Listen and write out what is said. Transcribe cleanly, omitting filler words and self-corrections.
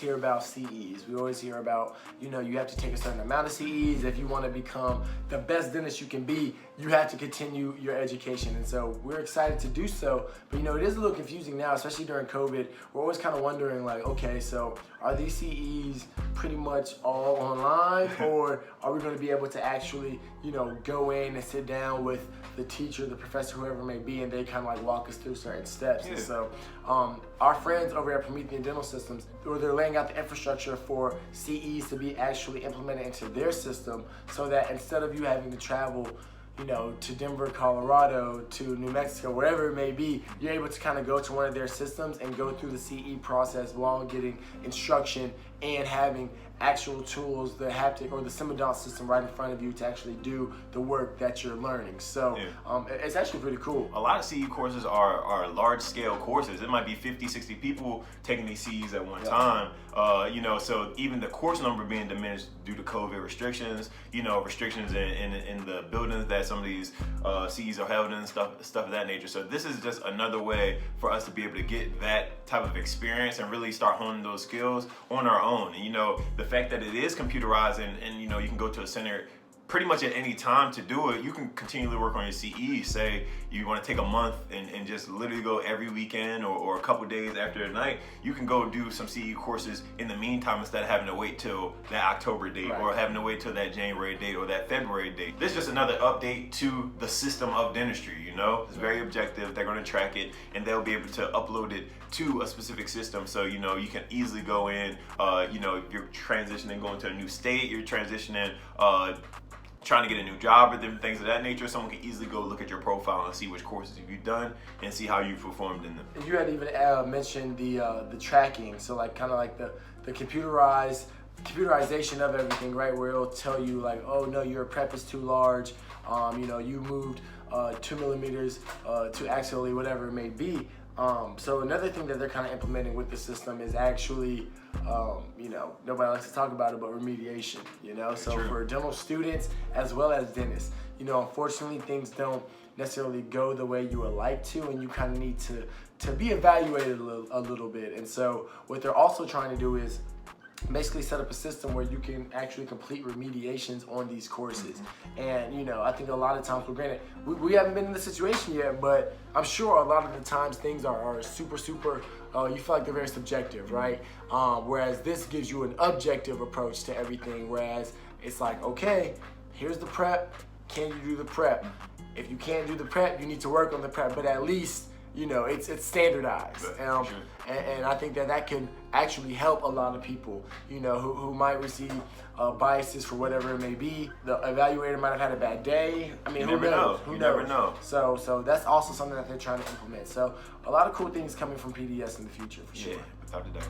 hear about CEs. We always hear about, you know, you have to take a certain amount of CEs. If you want to become the best dentist you can be, you have to continue your education. And so we're excited to do so. But, you know, it is a little confusing now, especially during COVID. We're always kind of wondering, like, okay, so are these CEs pretty much all online, or are we going to be able to actually, you know, go in and sit down with the teacher, the professor, whoever it may be, and they kind of like walk us through certain steps. And so our friends over at Promethean Dental Systems, or they're laying out the infrastructure for CEs to be actually implemented into their system, so that instead of you having to travel, you know, to Denver, Colorado, to New Mexico, wherever it may be, you're able to kind of go to one of their systems and go through the CE process while getting instruction and having actual tools, the haptic or the Semidont system right in front of you to actually do the work that you're learning. So it's actually pretty cool. A lot of CE courses are large scale courses. It might be 50, 60 people taking these CEs at one time. You know, so even the course number being diminished due to COVID restrictions, you know, restrictions in the buildings that some of these CEs are held in, stuff of that nature. So this is just another way for us to be able to get that type of experience and really start honing those skills on our own. And, you know, the fact that it is computerized and you know, you can go to a center pretty much at any time to do it. You can continually work on your CE. Say you want to take a month and just literally go every weekend or a couple days after the night, you can go do some CE courses in the meantime instead of having to wait till that October date or having to wait till that January date or that February date. This is just another update to the system of dentistry, you know? It's very objective. They're going to track it and they'll be able to upload it to a specific system, so you know you can easily go in, you know, you're transitioning, going to a new state, you're transitioning, trying to get a new job or different things of that nature. Someone can easily go look at your profile and see which courses you've done and see how you performed in them. You had even mentioned the tracking, so like kind of like the computerization of everything, right? Where it'll tell you like, oh no, your prep is too large, you know, you moved 2 millimeters too axially, whatever it may be. So another thing that they're kind of implementing with the system is actually, you know, nobody likes to talk about it, but remediation, you know? So for dental students as well as dentists, you know, unfortunately things don't necessarily go the way you would like to, and you kind of need to be evaluated a little bit. And so what they're also trying to do is basically set up a system where you can actually complete remediations on these courses. And you know, I think a lot of times, for granted, we haven't been in this situation yet, but I'm sure a lot of the times things are super, you feel like they're very subjective, right? Whereas this gives you an objective approach to everything, whereas it's like, okay, here's the prep, can you do the prep? If you can't do the prep, you need to work on the prep, but at least, you know, it's standardized. And I think that can actually help a lot of people, you know, who might receive biases for whatever it may be. The evaluator might have had a bad day. I mean, who knows? You never know. So that's also something that they're trying to implement. So a lot of cool things coming from PDS in the future, for sure. Yeah, without a doubt.